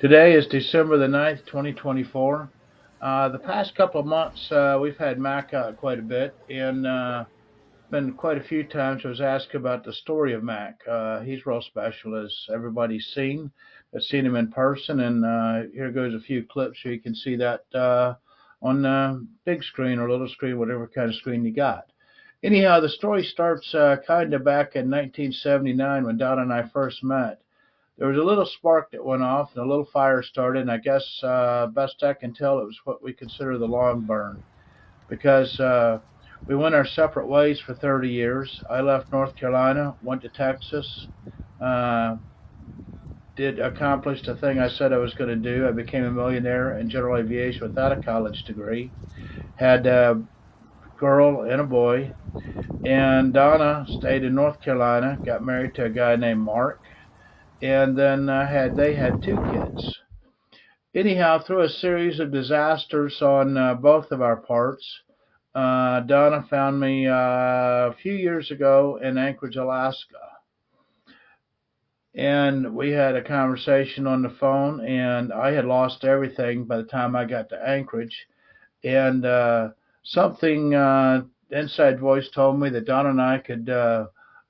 Today is December the 9th, 2024. The past couple of months, we've had Mac out quite a bit, and been quite a few times I was asked about the story of Mac. He's real special, as everybody's seen. I've seen him in person, and here goes a few clips so you can see that on big screen or little screen, whatever kind of screen you got. Anyhow, the story starts kind of back in 1979 when Donna and I first met. There was a little spark that went off and a little fire started, and I guess best I can tell it was what we consider the long burn because we went our separate ways for 30 years. I left North Carolina, went to Texas, uh, did accomplish the thing I said I was going to do. I became a millionaire in general aviation without a college degree. Had a girl and a boy, and Donna stayed in North Carolina, got married to a guy named Mark, and then they had two kids. Anyhow, through a series of disasters on both of our parts, Donna found me a few years ago in Anchorage, Alaska. And we had a conversation on the phone, and I had lost everything by the time I got to Anchorage. And something, inside voice told me that Donna and I could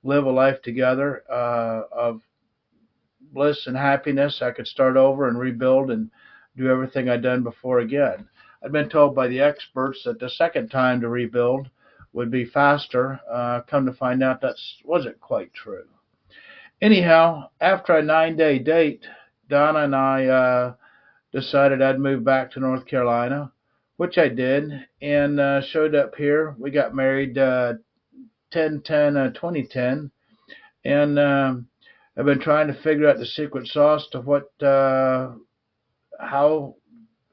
live a life together of bliss and happiness. I could start over and rebuild and do everything I'd done before again. I'd been told by the experts that the second time to rebuild would be faster. Come to find out that wasn't quite true. Anyhow, after a 9-day date, Donna and I decided I'd move back to North Carolina, which I did, and showed up here. We got married 10/10/2010, and I've been trying to figure out the secret sauce to how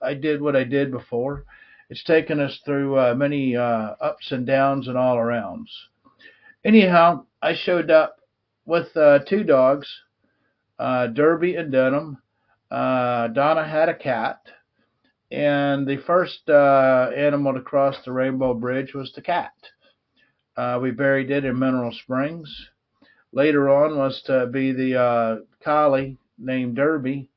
I did what I did before. It's taken us through many ups and downs and all arounds. Anyhow, I showed up with two dogs, Derby and Denham. Donna had a cat, and the first animal to cross the Rainbow Bridge was the cat. We buried it in Mineral Springs. Later on was to be the collie named Derby,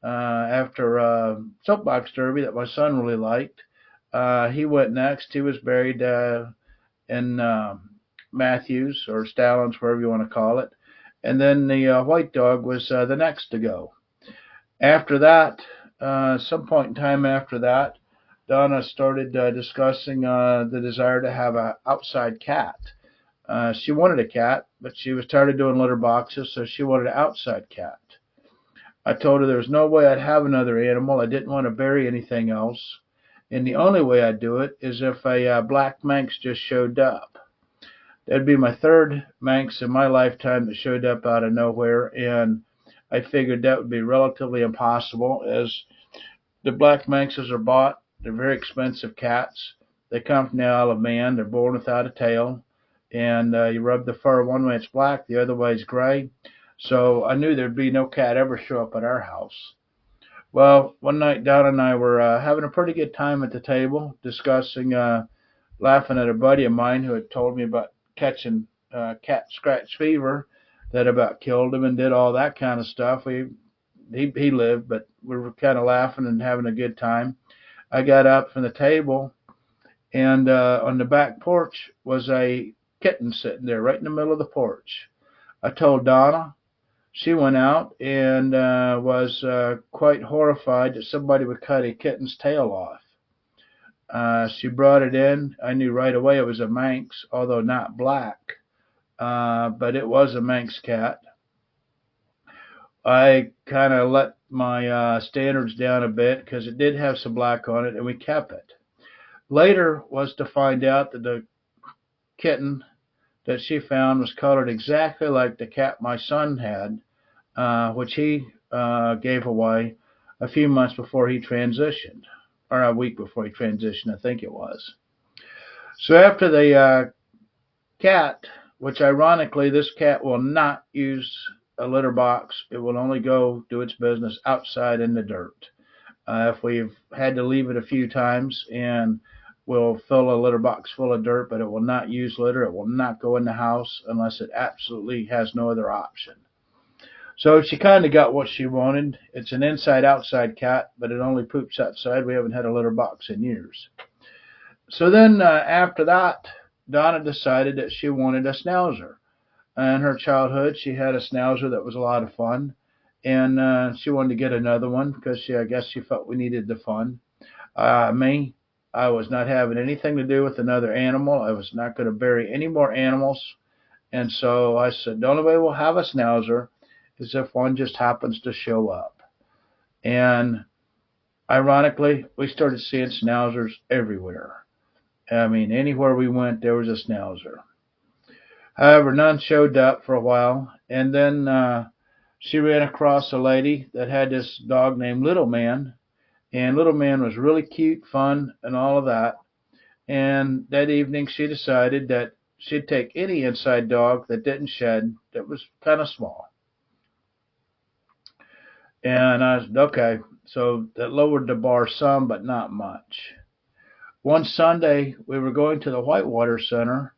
after Soapbox Derby that my son really liked. He went next. He was buried in Matthews or Stallings, wherever you want to call it. And then the white dog was the next to go. After that, some point in time after that, Donna started discussing the desire to have an outside cat. She wanted a cat, but she was tired of doing litter boxes, so she wanted an outside cat. I told her there was no way I'd have another animal. I didn't want to bury anything else. And the only way I'd do it is if a Black Manx just showed up. That'd be my third Manx in my lifetime that showed up out of nowhere, and I figured that would be relatively impossible, as the Black Manxes are bought. They're very expensive cats. They come from the Isle of Man. They're born without a tail, and you rub the fur one way it's black, the other way it's gray. So I knew there'd be no cat ever show up at our house. Well, one night Donna and I were having a pretty good time at the table, discussing, laughing at a buddy of mine who had told me about catching cat scratch fever that about killed him and did all that kind of stuff. He lived, but we were kind of laughing and having a good time. I got up from the table, and on the back porch was a kitten sitting there right in the middle of the porch. I told Donna. She went out and was quite horrified that somebody would cut a kitten's tail off. She brought it in. I knew right away it was a Manx, although not black, but it was a Manx cat. I kind of let my standards down a bit because it did have some black on it, and we kept it. Later was to find out that the kitten that she found was colored exactly like the cat my son had, which he gave away a few months before he transitioned, or a week before he transitioned, I think it was. So after the cat, which ironically this cat will not use a litter box, it will only go do its business outside in the dirt. If we've had to leave it a few times, and we'll fill a litter box full of dirt, but it will not use litter. It will not go in the house unless it absolutely has no other option. So she kind of got what she wanted. It's an inside-outside cat, but it only poops outside. We haven't had a litter box in years. So then after that, Donna decided that she wanted a schnauzer. In her childhood, she had a schnauzer that was a lot of fun, and she wanted to get another one because I guess she felt we needed the fun. Me, I was not having anything to do with another animal. I was not going to bury any more animals, and so I said, the only way we'll have a schnauzer is if one just happens to show up. And ironically, we started seeing schnauzers everywhere. I mean, anywhere we went, there was a schnauzer. However, none showed up for a while, and then she ran across a lady that had this dog named Little Man, and Little Man was really cute, fun, and all of that. And that evening, she decided that she'd take any inside dog that didn't shed, that was kind of small. And I said, okay, so that lowered the bar some, but not much. One Sunday, we were going to the Whitewater Center,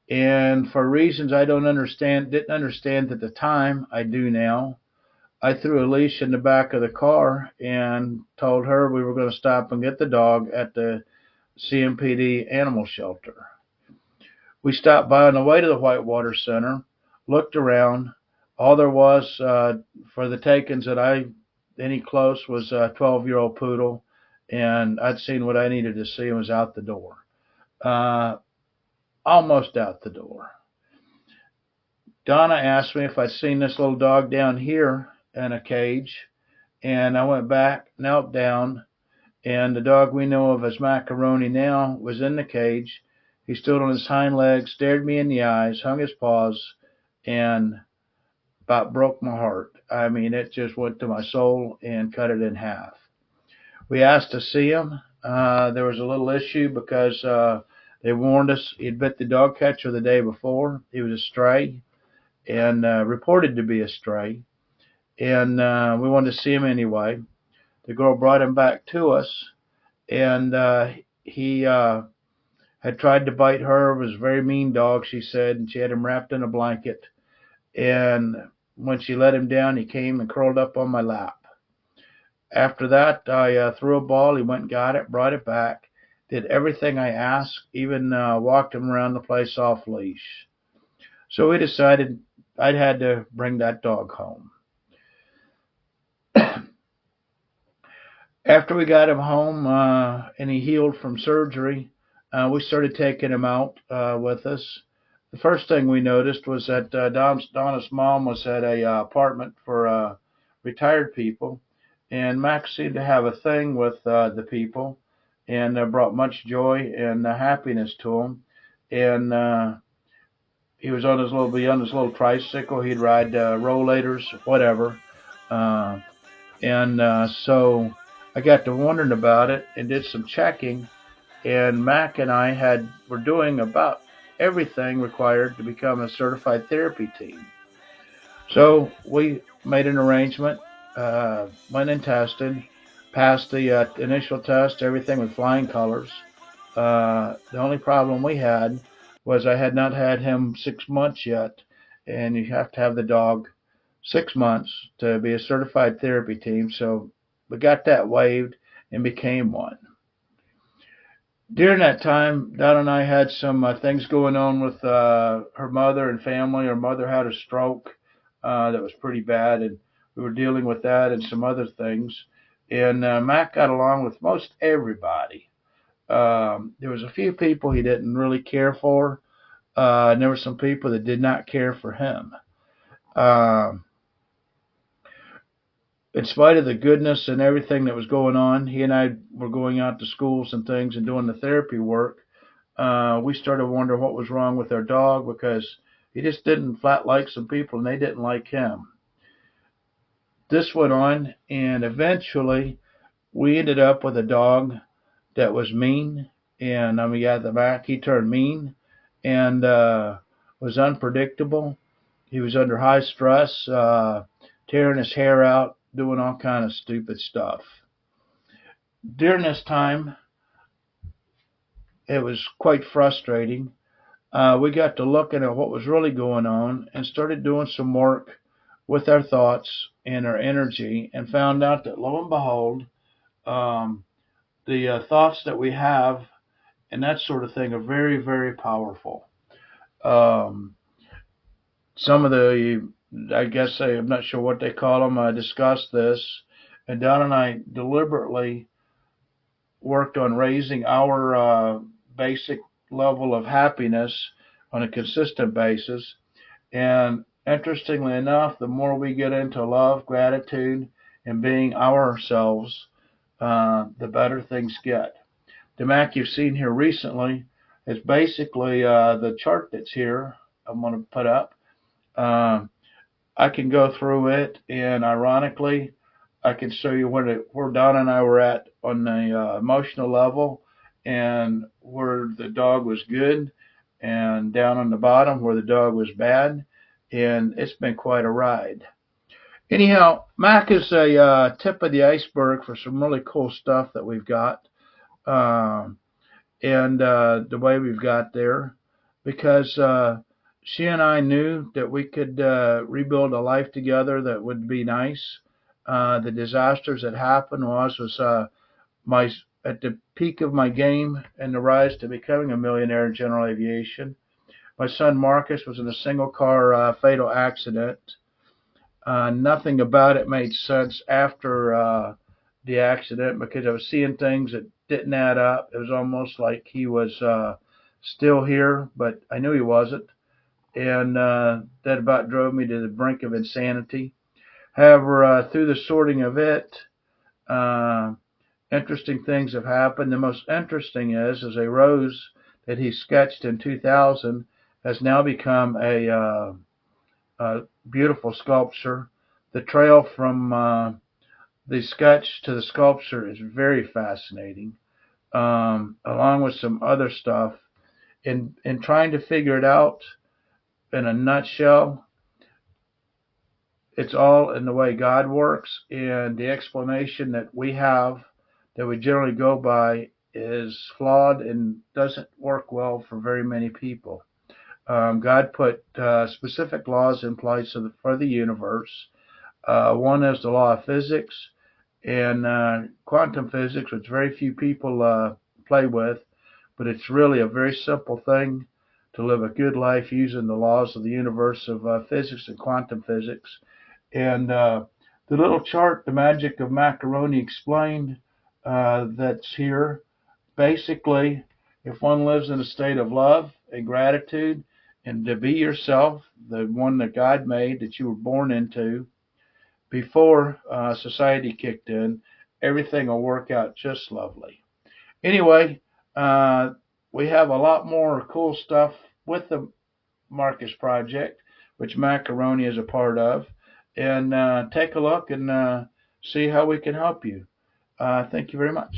and for reasons I didn't understand at the time, I do now. I threw a leash in the back of the car and told her we were going to stop and get the dog at the CMPD animal shelter. We stopped by on the way to the Whitewater Center, looked around. All there was for the takings that any close was a 12-year-old poodle, and I'd seen what I needed to see and was out the door. Almost out the door. Donna asked me if I'd seen this little dog down here in a cage, and I went back, knelt down, and the dog we know of as Mac Aroni now was in the cage. He stood on his hind legs, stared me in the eyes, hung his paws, and about broke my heart. I mean, it just went to my soul and cut it in half. We asked to see him. There was a little issue because they warned us he'd bit the dog catcher the day before. He was a stray and reported to be a stray. And we wanted to see him anyway. The girl brought him back to us, and he had tried to bite her. It was a very mean dog, she said, and she had him wrapped in a blanket. And when she let him down, he came and curled up on my lap. After that, I threw a ball. He went and got it, brought it back, did everything I asked, even walked him around the place off leash. So we decided I'd had to bring that dog home. After we got him home and he healed from surgery, we started taking him out with us. The first thing we noticed was that Donna's mom was at a apartment for retired people, and Max seemed to have a thing with the people, and brought much joy and happiness to him. And he was on his little tricycle. He'd ride rollators, whatever. Uh, and so I got to wondering about it and did some checking. And Mac and I were doing about everything required to become a certified therapy team. So we made an arrangement, went and tested, passed the initial test, everything with flying colors. The only problem we had was I had not had him 6 months yet, and you have to have the dog 6 months to be a certified therapy team. So we got that waived and became one. During that time, Donna and I had some things going on with her mother and family. Her mother had a stroke that was pretty bad, and we were dealing with that and some other things. And Mac got along with most everybody. There was a few people he didn't really care for, and there were some people that did not care for him. In spite of the goodness and everything that was going on, he and I were going out to schools and things and doing the therapy work. We started wondering what was wrong with our dog because he just didn't flat like some people and they didn't like him. This went on, and eventually we ended up with a dog that was mean. And I mean, at the back, he turned mean and was unpredictable. He was under high stress, tearing his hair out, doing all kind of stupid stuff. During this time, it was quite frustrating. We got to looking at what was really going on and started doing some work with our thoughts and our energy, and found out that lo and behold, um, the thoughts that we have and that sort of thing are very, very powerful. Um, some of the, I guess I'm not sure what they call them, discussed this, and Donna and I deliberately worked on raising our basic level of happiness on a consistent basis. And interestingly enough, the more we get into love, gratitude, and being ourselves, the better things get. The Mac you've seen here recently is basically the chart that's here. I'm going to put up. Um, I can go through it, and ironically, I can show you where Donna and I were at on the emotional level, and where the dog was good, and down on the bottom where the dog was bad, and it's been quite a ride. Anyhow, Mac is a tip of the iceberg for some really cool stuff that we've got. Um, and the way we've got there, because she and I knew that we could rebuild a life together that would be nice. The disasters that happened was my at the peak of my game and the rise to becoming a millionaire in general aviation. My son Markus was in a single car fatal accident. Nothing about it made sense after the accident because I was seeing things that didn't add up. It was almost like he was still here, but I knew he wasn't. And that about drove me to the brink of insanity. However, through the sorting of it, uh, interesting things have happened. The most interesting is a rose that he sketched in 2000 has now become a beautiful sculpture. The trail from the sketch to the sculpture is very fascinating, along with some other stuff. In trying to figure it out in a nutshell, it's all in the way God works, and the explanation that we have, that we generally go by, is flawed and doesn't work well for very many people. God put specific laws in place for the universe. One is the law of physics, and quantum physics, which very few people play with, but it's really a very simple thing to live a good life using the laws of the universe of physics and quantum physics. And the little chart, The Magic of Mac Aroni Explained, that's here, basically, if one lives in a state of love and gratitude and to be yourself, the one that God made, that you were born into, before society kicked in, everything will work out just lovely. Anyway, uh, we have a lot more cool stuff with the Markus Project, which Mac Aroni is a part of, and take a look and see how we can help you. Thank you very much.